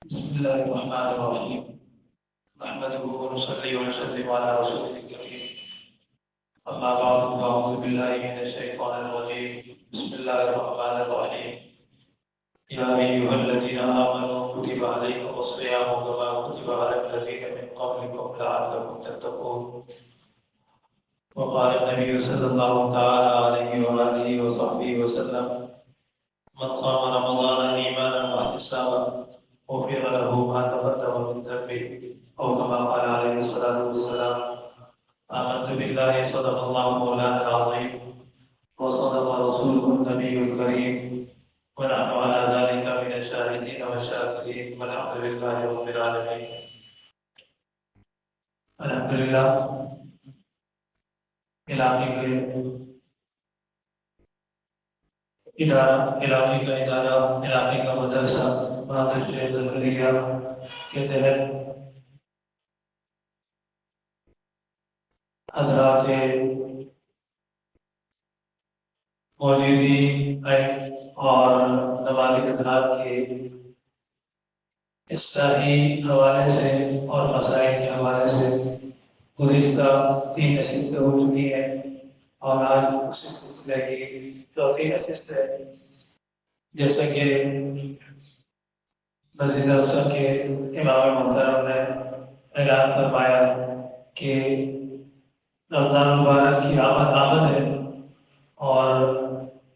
بسم الله الرحمن الرحيم. نحمده ونصلي ونسلم على رسوله الكريم. أما بعد فأعوذ بالله من الشيطان الرجيم. بسم الله الرحمن الرحيم. يا أيها الذين آمنوا كتب عليكم الصيام كما كتب على الذين من قبلكم لعلكم تتقون. وقال النبي صلى الله تعالى عليه وآله وصحبه وسلم: من صام رمضان إيمانا واحتسابا غفر له ما تقدم من ذنبه، أو كما قال عليه الصلاة والسلام: آمنت بالله صدق الله مولانا العظيم وصدق رسوله النبي الكريم، ونحن على ذلك من الشاهدين والشاكرين، والحمد لله رب العالمين. الحمد للہ علاقے کا ادارہ علاقے کا مدرسہ مدرسہ شیخ زکریا کے تحت حضرات موجودی اور نمازی حضرات کے اصلاحی حوالے سے اور مسائل کے حوالے سے گزشتہ 3 نشستیں ہو چکی ہیں، اور آج اسی سلسلے کی چوتھی نشست ہے. جیسا کہ مسجد اقصی کے امام محترم نے اعلان فرمایا کہ رمضان مبارک کی آمد ہے، اور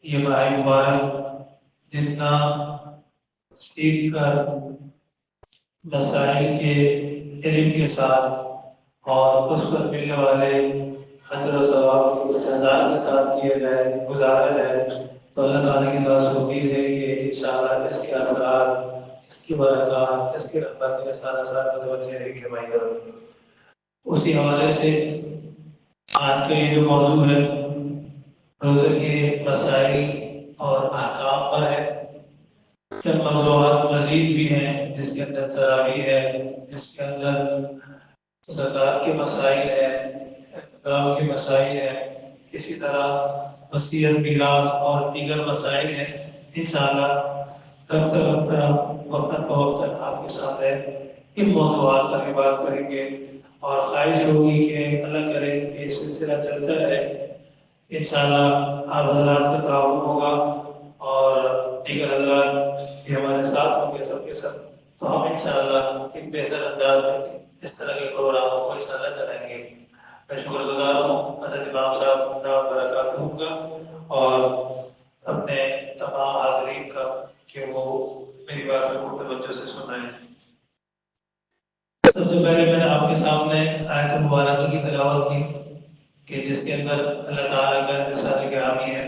یہ ماہ مبارک جتنا سیکھ کر مسائل کے علم کے ساتھ اور اس پر ملنے والے اجر و ثواب کے استحضار کے ساتھ کیے گئے گزارا ہے، تو اللہ تعالیٰ کی دعا سے امید ہے کہ انشاءاللہ اس کے اثرات، اس کی برکات، اس کی رحمت کے ساتھ متوجہ رہیں گے بھائی. اسی حوالے سے آج کا یہ جو موضوع ہے روزے کے مسائل اور احکام پر ہے. چند موضوعات مزید بھی ہیں، جس کے اندر تراویح ہے، جس کے اندر زکوٰۃ کے مسائل ہیں، احتکام کے مسائل ہیں، اسی طرح وصیت، میراث اور دیگر مسائل ہیں. انشاءاللہ رفتہ رفتہ وقت فوقت آپ کے سامنے ان موضوعات پر بھی بات کریں گے، اور خواہش ہوگی کہ اللہ کرے کہ یہ سلسلہ چلتا رہے. انشاءاللہ آپ حضرات کا تعاون ہوگا اور دیگر حضرات بھی ہمارے ساتھ ہوں گے سب کے سب، تو ہم انشاءاللہ ایک بہتر انداز میں اس طرح کے پروگراموں کو انشاءاللہ چلائیں گے. میں شکر گزار ہوں حضرت امام صاحب برکاتہ کا اور اپنے تمام حاضرین کا کہ وہ میری بات کو توجہ سے سن رہے ہیں. سب سے پہلے میں نے آپ کے سامنے آیت مبارکہ کی تلاوت کی کہ جس کے اندر اللہ تعالیٰ کا ارشاد گرامی ہے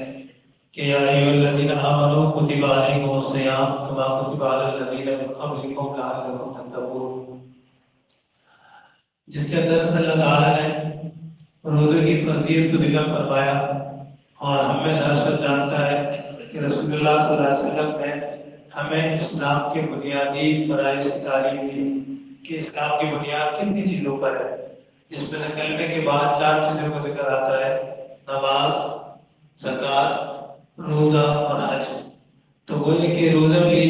کہ یا ایھا الذین آمنوا کتب علیکم الصیام کما کتب علی الذین من قبلکم لعلکم تتقون، جس کے اندر اللہ تعالیٰ نے روزے کی فضیلت کو ذکر فرمایا. اور ہمیں سب جانتا ہے کہ رسول اللہ صلی اللہ علیہ وسلم نے ہمیں اسلام کے بنیادی فرائض کی تعلیم دی کہ اسلام کی بنیاد کتنی چیزوں پر ہے، جس میں سے کلمے کے بعد 4 چیزوں کا ذکر آتا ہے: نماز، زکوٰۃ، روزہ اور حج. تو وہ یہ کہ روزہ بھی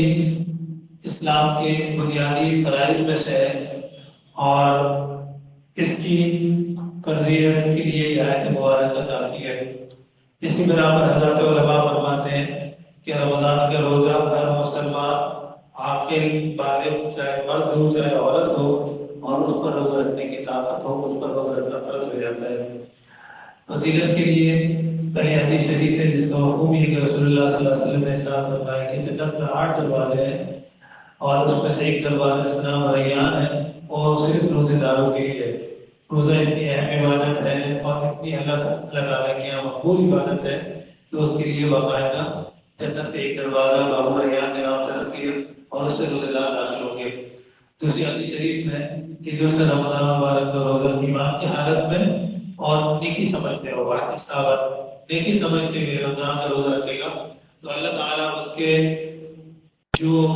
اسلام کے بنیادی فرائض میں سے ہے، اور اس کی فرضیت کے لیے یہ آیت مبارکہ کافی ہے. اسی بنا پر حضرت علماء فرماتے ہیں کہ رمضان کا روزہ ہر مسلمان عاقل بالغ چاہے مرد ہو چاہے عورت ہو، اور اس پر روزہ رکھنے کی طاقت ہو، اس پر روزہ رکھنا فرض ہو جاتا ہے. فضیلت کے لیے صحیح حدیث شریف ہے جس کا مفہوم یہ کہ رسول اللہ صلی اللہ علیہ وسلم نے ارشاد فرمایا کہ جنت میں 8 دروازے ہیں، اور اس میں سے ایک دروازہ جس کا نام ریان ہے، وہ صرف روزے داروں کے لیے. روزہ اتنی اہم عبادت ہے اور اتنی اللہ تعالیٰ کے یہاں مقبول عبادت ہے کہ اس کے لیے باقاعدہ جنت سے ایک دروازہ باب ریان کے نام سے رکھی ہے، اور اس سے روزے دار داخل ہوں گے. دوسری حدیث شریف میں کہ جو سے رمضان مبارک کا روزہ ایمان کی حالت میں اور نیکی سمجھتے ہو، صحابت نیکی سمجھتے ہوئے رمضان کا روزہ رکھے گا، تو اللہ تعالیٰ اس کے جو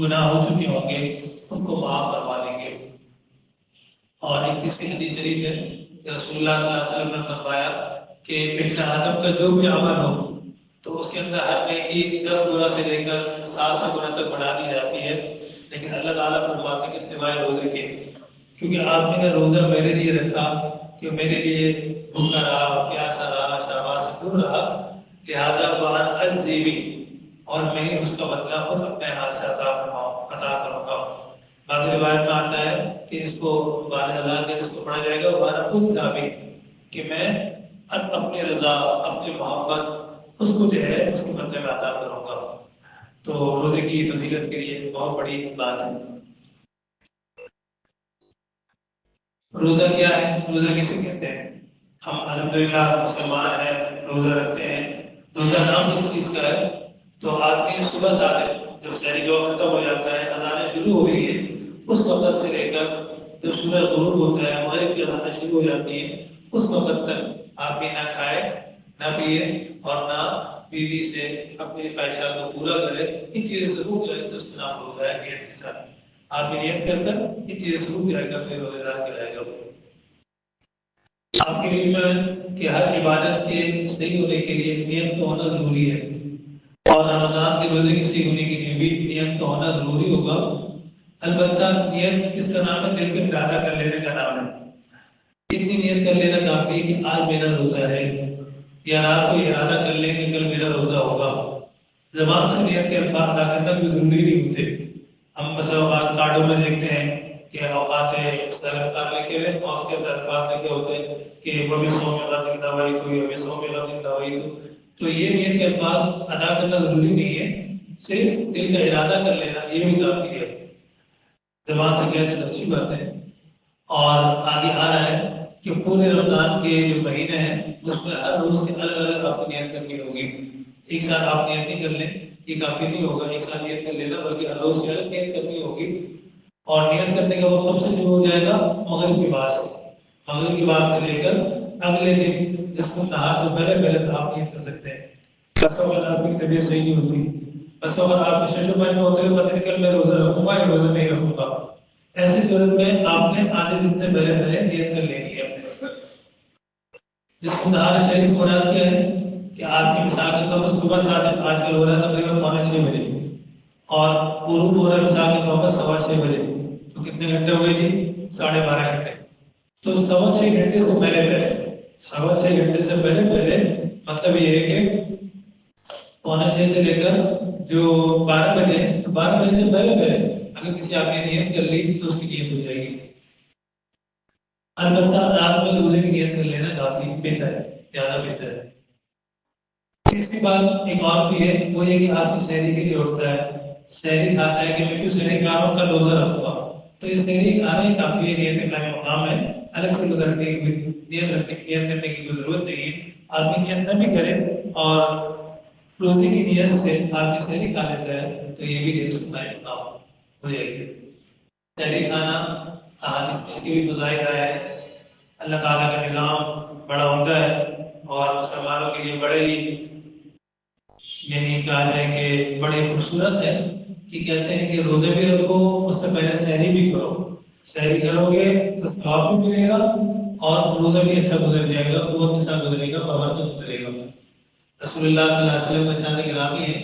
گناہ ہو چکے ہوں گے ان کو معاف کروا دیں گے. اور ایک تیسری حدیث شریف ہے کہ رسول اللہ صلی اللہ علیہ وسلم نے فرمایا کہ ابن آدم کا جو بھی عمل ہو تو اس کے اندر ہر نیکی 10 گنا سے لے کر 700 گنا تک بڑھا دی جاتی ہے. لیکن اللہ تعالیٰ فرماتے ہیں کہ سوائے روزے کے، کیونکہ آپ نے روزہ میرے لیے رکھا کہ میرے لیے بھوکا رہا، پیاسا رہا، شہوات سے دور رہا، لہٰذا وَأَنْ أَجْزِي اور میں اس کا بدلہ خود اپنے ہاتھ سے عطا کروں گا۔ بعض روایت میں آتا ہے کہ اس کو بعض حضرات کے اس کو پڑھا جائے گا وَأَنَا أُجْزَى کہ میں اپنی رضا، اپنی محبت اس کو جو ہے اس کے بدلے میں عطا کروں گا۔ تو روزے کی فضیلت کے لیے بہت بڑی بات ہے۔ روزہ کیا ہے؟ روزہ کسے کہتے ہیں؟ ہم الحمدللہ مسلمان ہیں، روزہ رکھتے ہیں۔ روزہ نام کس چیز کا ہے؟ تو آدمی صبح صادق جب سحری کا وقت ختم ہو جاتا ہے، اذانیں شروع ہو گئی ہے، اس وقت سے لے کر جب سورج غروب ہوتا ہے، مغرب کی اذانیں شروع ہو جاتی ہیں، اس وقت تک آدمی نہ کھائے نہ پیے اور نہ بیوی سے اپنی خواہشات کو پورا کرے۔ ان چیزیں ضرور کرے تو اس کا نام روزہ ہے نیت کے ساتھ۔ آدمی نیت کر کر ان چیزیں ضرور کرے گا پھر روزے دار کہلائے گا۔ آپ کے علم کہ ہر عبادت کے صحیح ہونے کے لیے نیت کا ہونا ضروری ہے، اور رمضان کے روزے کے صحیح ہونے کے لیے بھی نیت کا ہونا ضروری ہوگا۔ البتہ نیت کس کا نام ہے؟ دل کا ارادہ کر لینے کا نام ہے۔ اتنی نیت کر لینا کافی ہے کہ آج میرا روزہ ہے، یا رات کو ارادہ کر لیں کہ کل میرا روزہ ہوگا۔ زبان سے نیت کے الفاظ ادا کرنا بھی ضروری نہیں ہوتے۔ ہم بس اوقات کارڈوں میں دیکھتے ہیں کہ اوقات لے کے اور اس کے اندر الفاظ لکھے ہوتے ہیں کہ وبی سو میں غد دوائی تو وبی سو میں غد دوائی تو یہ نیت کے الفاظ ادا کرنا ضروری نہیں ہے، صرف دل کا ارادہ کر لینا یہ بھی کافی ہے۔ زبان سے کہتے ہیں اچھی بات ہے۔ اور آگے آ رہا ہے کہ پورے رمضان کے جو مہینے ہیں اس میں ہر روز کی الگ الگ آپ کو نیت کرنی ہوگی۔ ایک ساتھ آپ نیت نہیں کر لیں، یہ کافی نہیں ہوگا ایک ساتھ نیت کر لینا، بلکہ ہر روز کی الگ نیت کرنی ہوگی۔ اور نیت کرنے کا وقت کب سے شروع ہو جائے گا؟ مغرب کی بعد سے۔ مغرب کی بعد سے لے کر اگلے دن جس کو نہار سے پہلے تو آپ نیت کر سکتے ہیں۔ بس اگر آپ کی طبیعت صحیح نہیں ہوتی، بس اگر آپ شش و پنج میں ہوتے ہیں پتہ نہیں کل میں روزہ رکھوں گا یا روزہ نہیں رکھوں گا، ایسی صورت میں آپ نے آدھے دن سے پہلے نیت کر لینی ہے۔ جس کو نہار شریف مراد کیا ہے کہ آپ کی مثال کے طور پر صبح صادق آج کل ہو رہا ہے تقریباً 5:45 بجے، اور غروب ہو رہا ہے مثال کے طور پر 6:15 بجے، تو کتنے گھنٹے ہوئے جی؟ 12.5 گھنٹے۔ تو 6.15 گھنٹے سے پہلے 6.15 گھنٹے سے پہلے مطلب یہ ہے کہ 5:45 سے لے کر جو 12 بجے، تو 12 بجے سے پہلے اگر کسی آپ نے نیت کر لی تو اس کی نیت ہو جائے گی۔ البتہ رات میں روزے کی نیت کر لینا کافی بہتر ہے، زیادہ بہتر ہے۔ اس کے بعد ایک اور بھی ہے، وہ یہ کہ آپ کی سحری کے لیے اٹھتا ہے، سحری کھاتا ہے کہ میں کیوں سحری کھا رہا ہوں، کل روزہ رکھوں گا، تو یہ سحری کھانا ہی کافی ہے، نیت کا مقام ہے، الگ سے گزرنے کی نیت کرنے کی کوئی ضرورت نہیں ہے۔ آدمی نیت نہ بھی کرے اور روزے کی نیت سے آدمی سحری کھا لیتا ہے تو یہ بھی نیت کا مقام ہو جائے گی۔ سحری کھانا اس کی بھی فضائل ہے۔ اللہ تعالیٰ کا نظام بڑا عمدہ ہے اور مسلمانوں کے لیے بڑے ہی یعنی کہا جائے کہ بڑے خوبصورت ہے کہ کہتے ہیں کہ روزے بھی رکھو، اس سے پہلے سحری بھی کرو، سحری کرو گے تو ثواب بھی ملے گا اور روزہ بھی اچھا گزر جائے گا، بہت اچھا گزرے گا، بہت گزرے گا۔ رسول اللہ صلی اللہ علیہ وسلم کا شان گرامی ہے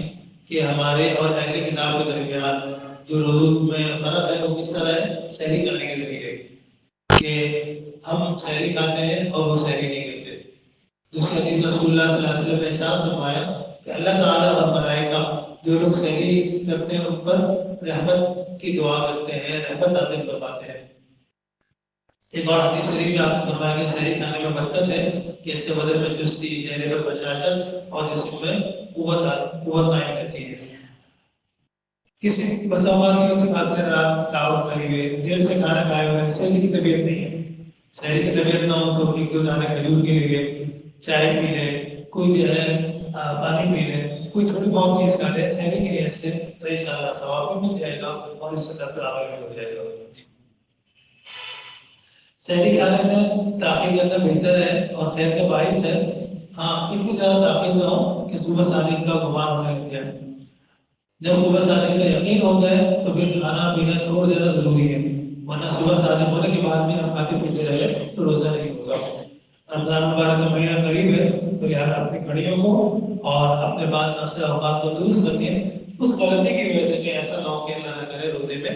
کہ ہمارے اور اہل کتاب کے درمیان جو روز میں فرق ہے وہ کس طرح ہے؟ سحری کرنے کے ذریعے، کہ ہم سحری کھاتے ہیں اور وہ سحری نہیں کرتے۔ دوسری حدیث رسول اللہ صلی اللہ علیہ وسلم نے ارشاد فرمایا کہ اللہ تعالیٰ اور ملائکہ جو لوگ سحری کرتے ہیں ان پر رحمت کی دعا کرتے ہیں، رحمت نازل فرماتے ہیں۔ ایک اور حدیث شریف میں آپ نے فرمایا کہ سحری کھانے میں برکت ہے کہ اس سے بدن میں چستی، چہرے پر بشاشت اور جسم میں قوت قائم رہتی ہے۔ کسی مسلمان کی تو آدمی رات دعوت کری ہوئے، دیر سے کھانا کھائے ہوئے، سحری کی طبیعت نہیں ہے، سحری کی طبیعت نہ ہو تو ایک دو دانے کھجور کے لیے چائے پی لے، کوئی جو ہے پانی پی لے، کوئی تھوڑی بہت چیز کھا لے سحری کی نیت سے، تو انشاءاللہ ثواب بھی مل جائے گا اور اس سے بہتر عمل بھی ہو جائے گا۔ سحری کھانے میں تاخیر کرنا بہتر ہے اور خیر کا باعث ہے، ہاں اتنی زیادہ تاخیر نہ ہو کہ صبح صادق کا گمان ہونے لگ جائے۔ جب صبح صادق کا یقین ہو جائے تو پھر کھانا پینا چھوڑ دینا ضروری ہے، ورنہ صبح صادق ہونے کے بعد بھی آپ کھاتے پیتے رہے تو روزہ نہیں ہوگا۔ رمضان مبارک کا مہینہ قریب ہے تو لہٰذا اپنی گھڑیوں کو اور اپنے بعد نفس اوقات کو درست رکھیں، اس غلطی کی وجہ سے کہ ایسا نہ ہو کہ اللہ نہ کرے روزے میں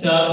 4,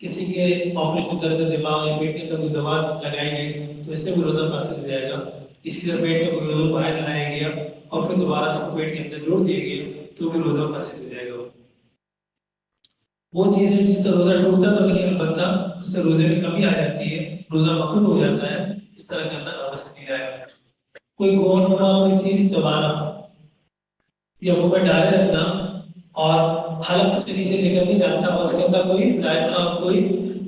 کسی کے آپریشن کرتے دماغ یا پیٹ کے اندر کوئی دوا لگائی گئی تو اس سے بھی روزہ فاسد ہو جائے گا. اسی طرح پیٹ کا کوئی روزہ باہر لایا گیا اور پھر دوبارہ اس کو پیٹ کے اندر جوڑ دیا گیا تو بھی روزہ فاسد ہو جائے گا. وہ چیزیں جن سے روزہ ٹوٹتا تو نہیں البتہ اس سے روزے میں کمی آ جاتی ہے، روزہ مقبول ہو جاتا ہے، اس طرح کے اندر عوض نہیں جائے گا. کوئی گون نما کوئی چیز چبانا یا منہ میں ڈالے رکھنا اور حلق اس کے نیچے نکل نہیں جاتا اور اس کے اندر کوئی ذائقہ کوئی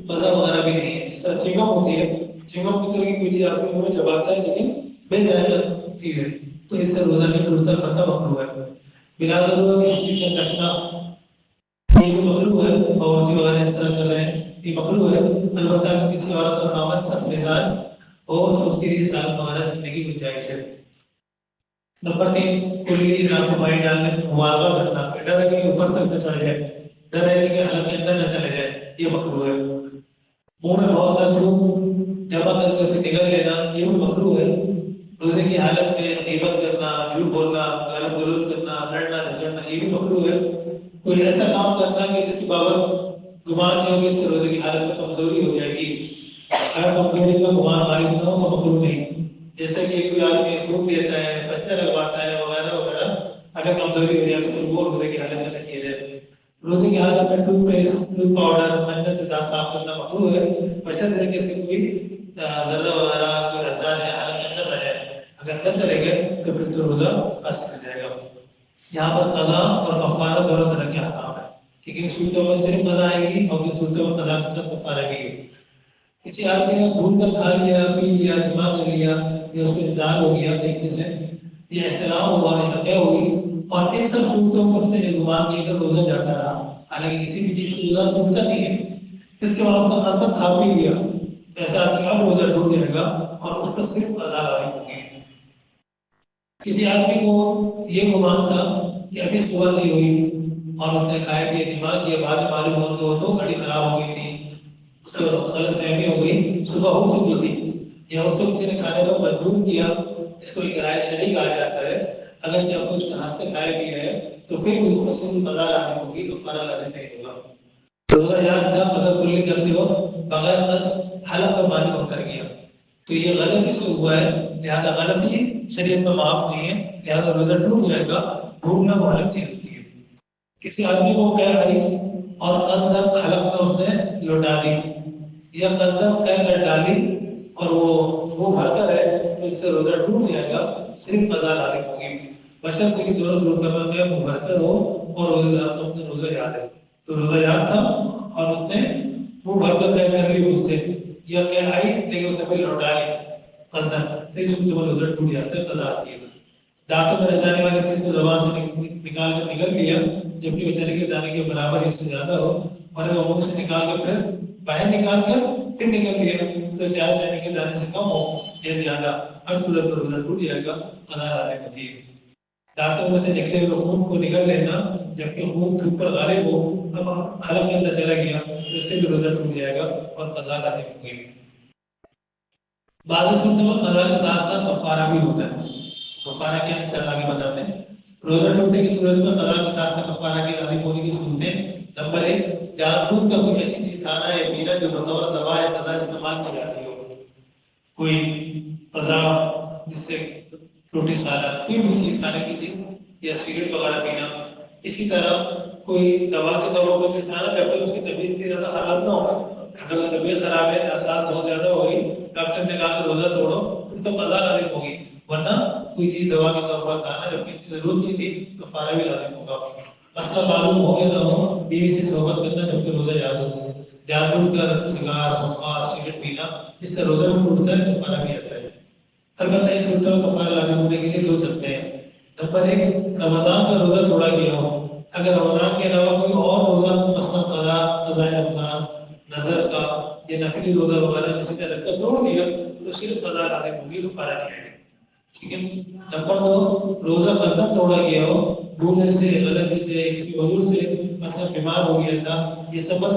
مزہ وغیرہ بھی نہیں ہے. جس طرح چنگم ہوتی ہے، چنگم کی طرح کی کوئی چیز آپ کے منہ میں چباتا ہے لیکن بے ذائقہ چیز ہے تو اس سے روزہ نہیں ٹوٹتا، ختم مکروہ ہے. بلا ضرورت کسی چیز کا چکنا یہ بھی مکروہ ہے. باورچی وغیرہ اس طرح کر رہے ہیں یہ مکروہ ہے. البتہ کسی عورت کا خامد سب مزاج ہو تو اس کے لیے سال وغیرہ زندگی گنجائش ہے. نمبر 3 کلی آپ کو پانی ڈالنے مبالغہ کرنا، ڈر ہے کہ اوپر تک نہ چڑھ جائے، ڈر ہے کہ حلق کے اندر نہ چلے جائے، یہ مکروہ ہے. منہ میں بہت سا تھوک جمع کر کے پھر نگل لینا یہ بھی مکروہ ہے. روزے کی حالت میں غیبت کرنا، جھوٹ بولنا، گالی گلوچ کرنا، لڑنا جھگڑنا یہ بھی مکروہ ہے. کوئی ایسا کام کرنا کہ جس کی بابت گمان نہیں ہوگی اس سے روزے کی حالت میں کمزوری ہو جائے گی. اگر کمزوری کا گمان غالب نہ ہو تو مکروہ نہیں. جیسے کہ کوئی آدمی دودھ دیتا ہے، بچہ لگواتا ہے وغیرہ وغیرہ، اگر کمزوری ہو جائے تو پھر وہ روزے کی حالت میں نہ کیا جائے. روزے کی حالت میں ٹوتھ پیسٹ، ٹوتھ پاؤڈر، منجن سے دانت صاف کرنا مکروہ ہے، بشرط ہے کہ اس کے کوئی ذرہ وغیرہ کوئی رسان ہے حالت کے اندر نہ جائے. اگر نہ چلے گئے تو پھر تو روزہ فاسد ہو جائے گا. یہاں پر قضا اور کفارہ دونوں طرح کے احکام ہیں، کیونکہ صورتوں میں صرف قضا آئے گی اور کچھ صورتوں میں قضا کے ساتھ کفارہ بھی ہے. کسی آدمی نے بھول کر کھا لیا، پی لیا، دماغ لے لیا یا اس کو انتظار ہو گیا دیکھنے سے، یہ احترام ہوا یا طے ہوئی اور ان سب صورتوں کو اس نے گمان کیا کر روزہ جاتا رہا، حالانکہ کسی بھی چیز سے روزہ ٹوٹتا نہیں ہے. اس کے بعد اس کا کھا پی لیا تو ایسا آدمی اب روزہ ٹوٹ جائے گا اور اس پر صرف قضا لازم ہوگی. کسی آدمی کو یہ گمان تھا کہ ابھی صبح نہیں ہوئی اور اس نے کھایا پیا دماغ کیا، بعد میں معلوم ہو تو وہ تو گھڑی خراب ہو گئی تھی، اس کو غلط فہمی ہو گئی، صبح ہو چکی تھی یا اس کو کسی نے کھانے کو مجبور کیا، اس کو کرایہ شریک کہا جاتا ہے. اگر جب کچھ ہاتھ سے کھایا پیا ہے تو پھر اس کو صرف قضا لازم ہوگی، کفارہ لازم نہیں ہوگا. روزہ یاد تھا اگر کلی کرتے ہو بغیر قصد حلق پر پانی اتر گیا تو یہ غلطی سے ہوا ہے، لہٰذا غلطی شریعت میں معاف نہیں ہے، لہٰذا روزہ ٹوٹ جائے گا. بھولنا وہ الگ چیز ہوتی ہے. کسی آدمی کو کہہ آئی اور قصد حلق میں اس نے لوٹا دی یا قصد کہہ کر ڈالی اور وہ بھر کر ہے تو اس سے روزہ ٹوٹ جائے گا، صرف قضا لازم ہوگی. بشرطے کہ دونوں صورتوں میں وہ بھر کر ہو اور روزے دار کو اپنے روزہ یاد ہے. تو روزہ یاد تھا اور اس نے وہ بھر کر طے کر لی مجھ سے یا کہہ آئی لیکن اس نے پھر لوٹا لی قصد، تو اس میں روزہ ٹوٹ جاتا ہے، قضا آتی ہے. دانتوں میں رہ جانے والی چیز کو زبان سے نکال کر نگل لیا جبکہ بیچارے کے دانے کے برابر اس سے زیادہ ہو اور وہ منہ سے نکال کر پھر باہر نکال کر پھر نکل لیا تو چار چانے کے دانے سے کم ہو یا زیادہ، ہر صورت پر روزہ ٹوٹ جائے گا، قضا لازم ہوتی ہے. دانتوں میں سے نکلے ہوئے خون کو نکل لینا جبکہ خون کے اوپر غالب ہو اب حلق کے اندر چلا گیا تو اس سے بھی روزہ ٹوٹ جائے گا اور قضا لازم ہوگی. بعض صورتوں میں قضا کے ساتھ ساتھ کفارہ بھی ہوتا ہے. کفارہ کیا ان شاء اللہ آگے بتاتے ہیں. روزہ ٹوٹنے کی صورت میں قضا کے ساتھ ساتھ کفارہ کے لازم ہونے کی صورتیں: نمبر 1 جان بوجھ کر کوئی ایسی چیز کھانا یا پینا جو بطور دوا یا سزا استعمال کی جاتی ہو. کوئی قضا جس سے روٹی سالن کوئی بھی چیز کھانے کی چیز یا سگریٹ وغیرہ پینا. اسی طرح کوئی دوا کے طور پر جو کھانا جب تک اس کی طبیعت اتنی زیادہ خراب نہ ہو، اگر طبیعت خراب ہے احساس بہت زیادہ ہو گئی ڈاکٹر نے کہا کہ روزہ توڑو تو قضا لازم ہوگی، ورنہ کوئی چیز دوا کے طور پر کھانا جب اتنی ضرورت نہیں تھی تو کفارہ بھی لازم ہوگا. مسئلہ معلوم ہو گیا نہ ہو بیوی سے صحبت کرنا جبکہ روزہ یاد ہو، جان بوجھ کر سگار بخار سگریٹ پینا اس سے روزہ بھی ٹوٹتا ہے، کفارہ بھی آتا ہے. البتہ اس صورت میں کفارہ لازم ہونے کے لیے دو سکتے ہیں. نمبر 1 رمضان کا روزہ توڑا گیا ہو، اگر رمضان کے علاوہ کوئی اور روزہ مثلا قضاء رمضان نظر کا یا نفلی روزہ وغیرہ کسی نے رکھ کر توڑ دیا تو صرف قضا لازم ہوگی، کفارہ نہیں آئے گا. ٹھیک ہے. نمبر 2 روزہ قسم توڑا گیا ہو، بھولنے سے غلطی سے کسی وجہ سے مثلا بیمار ہو گیا تھا یہ سفر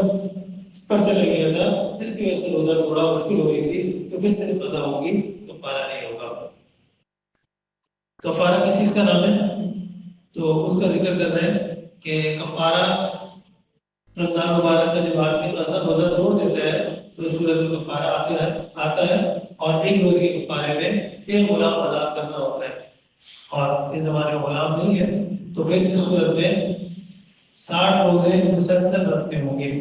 پر چلا گیا تھا جس کی وجہ سے روزہ توڑا مشکل ہو رہی تھی تو پھر صرف قضا ہوگی، کفارہ نہیں ہوگا. کفارہ کس چیز کا نام ہے تو اس کا ذکر کر رہے ہیں کہ کفارہ رمضان مبارک کا جب آدمی اثر روزہ توڑ دیتا ہے تو اس صورت میں کفارہ آتا ہے اور ایک روزے کے کفارے میں ایک غلام آزاد کرنا ہوتا ہے، اور اس زمانے میں غلام نہیں ہے تو پھر اس صورت میں 60 روزے مسلسل رکھنے ہوں گے،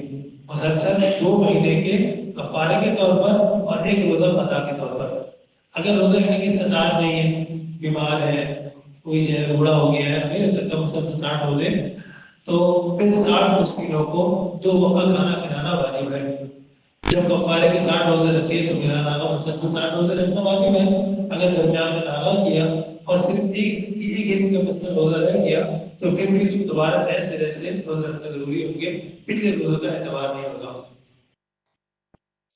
مسلسل 2 مہینے کے کفارے کے طور پر اور ایک روزہ قضا کے طور پر۔ اگر روزہ رکھنے کی استطاعت نہیں ہے، بیمار ہے، کوئی ہے بوڑھا ہو گیا ہے، نہیں رکھ سکتا مسلسل 60 روزے، تو پھر 60 مسکینوں کو 2 وقت کھانا کھلانا واجب ہے۔ جب کفارے کے 60 روزے رکھے تو میرا ناغا مسلسل 60 روزے رکھنا واجب ہے۔ اگر درمیان میں ناغا کیا اور صرف ایک ہی دن کا مسئلہ روزہ رہ گیا تو پھر بھی دوبارہ نئے سرے سے روزہ رکھنا ضروری ہوں گے، پچھلے روزوں کا اعتبار نہیں ہوگا۔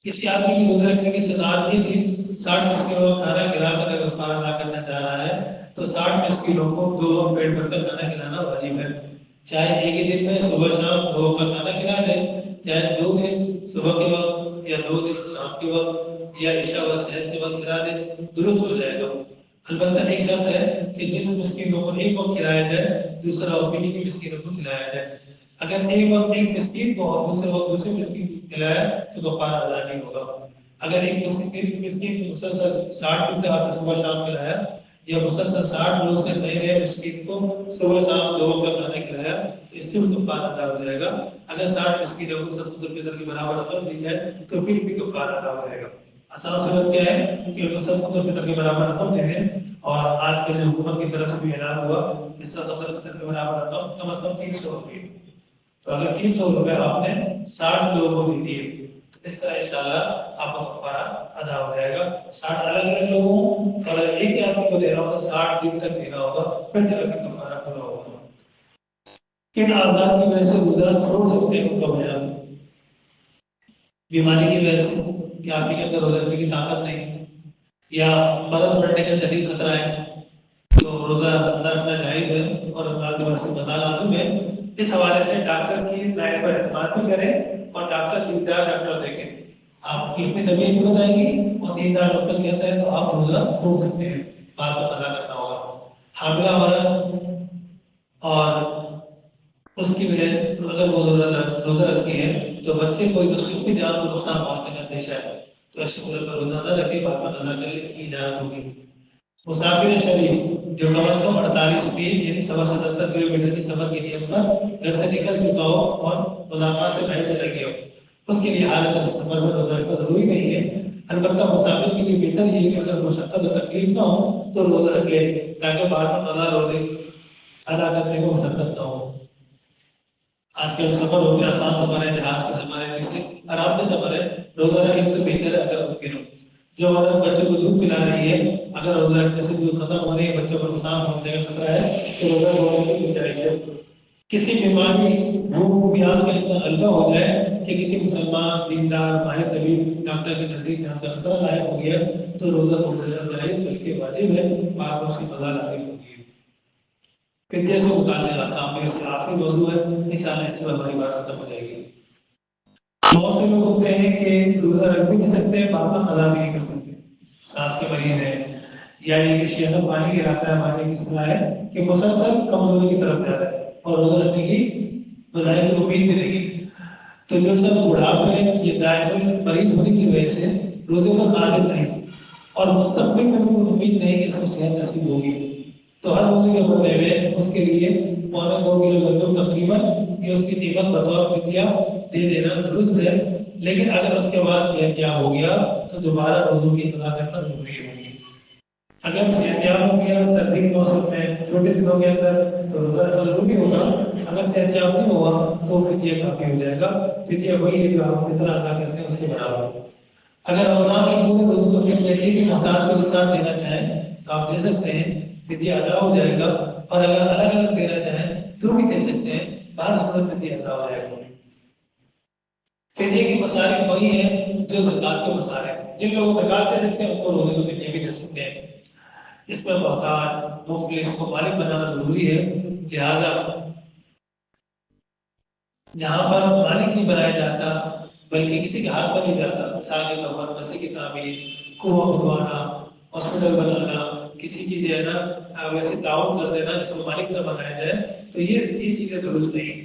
کسی آدمی کی روزہ رکھنے کی استطاعت نہیں تھی، 60 مسکینوں کو کھانا کھلا کر اگر کفارہ ادا کرنا چاہ رہا ہے تو 60 مسکینوں کو 2 وقت پیٹ بھر کر کھانا کھلانا واجب ہے، چاہے ایک ہی دن میں صبح شام 2 وقت کھانا کھلا دے، چاہے 2 دن صبح کے وقت یا 2 دن شام کے وقت یا عشاء و سحر کے وقت کھلا دے، درست ہو جائے گا۔ البتہ ایک شرط ہے کہ جن مسکینوں کو ایک وقت کھلایا جائے دوسرا وقت انہیں کی مسکینوں کو کھلایا جائے۔ اگر ایک وقت ایک مسکین کو اور دوسرے وقت دوسرے مسکین کو کھلایا تو کفارہ ادا نہیں ہوگا۔ اگر ایک مسکین کو مسلسل 60 دن آپ نے صبح شام کھلایا یا مسلسل 60 روز سے نئے مسکین کو صبح شام 2 وقت کھانا کھلایا تو اس سے بھی کفارہ ادا ہو جائے گا۔ اگر 60 مسکینوں کو صدقۃ الفطر کے برابر رقم دی جائے تو پھر بھی کفارہ ادا ہو جائے گا۔ آسان صورت کیا ہے کہ صدقۃ الفطر کے برابر رقم دے دیں، اور آج کل حکومت کی طرف سے بھی اعلان ہوا کہ صدقۃ الفطر کے برابر رقم کم از کم 300 روپے، تو اگر 300 روپے آپ نے 60 لوگوں کو دے دیے تو اس طرح انشاءاللہ آپ کا کفارہ ادا ہو جائے گا۔ 60 الگ الگ لوگوں اور ایک ہی آدمی کو دے رہا ہوگا 60 دن تک دینا ہوگا، پھر جا کے کفارہ پورا ہوگا۔ کن اعضاء کی وجہ سے روزہ چھوڑ سکتے ہیں ان کا بیان، بیماری کی وجہ سے کہ آپ کے اندر روزہ رکھنے کی طاقت نہیں، یا مرض بڑھنے کا شدید خطرہ ہے تو روزہ ادا رکھنا جائز ہے اور اللہ کے واسطے بتا لازم ہے۔ اس حوالے سے ڈاکٹر کی رائے پر اعتماد بھی کریں اور ڈاکٹر دیندار ڈاکٹر دیکھیں، آپ کی اپنی طبیعت بھی بتائیں گی اور دیندار ڈاکٹر کہتا ہے تو آپ روزہ چھوڑ سکتے ہیں، بات کو ادا کرنا ہوگا۔ حاملہ عورت اور اس کی وجہ اگر وہ روزہ رکھتی ہے تو بچے کو اس کی جان کو نقصان پہنچنے کا اندیشہ ہے تو ایسے صورت پر روزہ نہ رکھے، بات پر ادا کرے، اس کی اجازت ہوگی۔ مسافر شریف جو کم از کم 48 میل یعنی 77 کلومیٹر کی سفر کے لیے گھر سے نکل چکا ہو اور مضافات سے باہر چلا گیا ہو، اس کے لیے حالت سفر میں روزہ رکھنا ضروری نہیں ہے۔ البتہ مسافر کے لیے بہتر یہ ہے کہ اگر مشقت و تکلیف نہ ہو تو روزہ رکھ لے تاکہ بعد میں قضا روزے ادا کرنے کو مشقت نہ ہو۔ آج کل سفر ہوتے ہیں، آسان سفر ہے، جہاز کا سفر ہے، کسی آرام کا سفر ہے، روزہ رکھیں تو بہتر ہے اگر ممکن ہو۔ جو عورت بچوں کو دودھ پلا رہی ہے اگر روزہ رکھنے سے دودھ ختم ہو رہی ہے، بچوں کو نقصان ہونے کا خطرہ ہے تو روزہ چھوڑنے کی گنجائش ہے۔ کسی بیماری بھوک پیاس کا اتنا غلبہ ہو جائے کہ کسی مسلمان دیندار ماہر طبیب ڈاکٹر کے نزدیک جان کا خطرہ لاحق ہو گیا تو روزہ چھوڑنا جائز بلکہ واجب ہے، بعد میں اس کی قضا لاحق ہوگی۔ فدیہ سے متعلق احکام میں اس کا آخری موضوع ہے، انشاءاللہ اس پر ہماری بات ختم ہو جائے گی۔ بہت سے لوگ ہوتے ہیں کہ روزہ رکھ بھی نہیں سکتے، بعد میں قضا بھی نہیں کر سکتے، سانس کے مریض ہیں یا یہ کہ شیخ پانی گراتا ہے، پانی کی صلاح ہے کہ مسلسل کمزوری کی طرف جا رہا ہے اور روزہ رکھنے کی بظاہر امید بھی نہیں، تو جو سب بڑھاپے یہ دائمی مریض ہونے کی وجہ سے روزے پر قادر نہیں اور مستقبل میں بھی امید نہیں کہ اس کو صحت نصیب ہوگی، تو ہر روزے کے بدلے میں اس کے لیے 1.25 کلو گندم تقریباً یہ اس کی قیمت بطور فدیہ دے دینا درست ہے، لیکن اگر اس کے بعد صحتیاب ہو گیا تو دوبارہ روزوں کی قضا کرنا ضروری ہوگی۔ اگر صحتیاب ہو گیا سردی کے موسم میں چھوٹے دنوں کے اندر تو روزہ رکھنا ضروری ہوگا، اگر صحتیاب نہیں ہوا تو فدیہ کافی ہو جائے گا، فدیہ وہی ہے جو آپ فطر ادا کرتے ہیں اس کے برابر۔ اگر رمضان کے پورے روزوں کو فدیہ کی محتاج کے ساتھ دینا چاہیں تو آپ دے سکتے ہیں، فدیہ ادا ہو جائے گا، اور اگر الگ الگ دینا چاہیں تو بھی دے سکتے ہیں، بعض صورت فدیہ ادا ہو جائے گا۔ فدیہ کی مصارف وہی ہیں جو زکات کے مصارف، جن لوگوں زکات دے سکتے ہیں ان کو روزے کو فدیہ بھی دے سکتے ہیں۔ اس پر محتاج مفلس کو مالک بنانا ضروری ہے، لہذا جہاں پر مالک نہیں بنایا جاتا بلکہ کسی کے ہاتھ پر نہیں جاتا، مثال کے طور پر مسجد کی تعمیر، کنواں کھدوانا، ہاسپٹل بنانا، کسی کی جو ہے نا ویسے تعاون کر دینا جس کو مالک نہ بنایا جائے، تو یہ چیزیں درست نہیں۔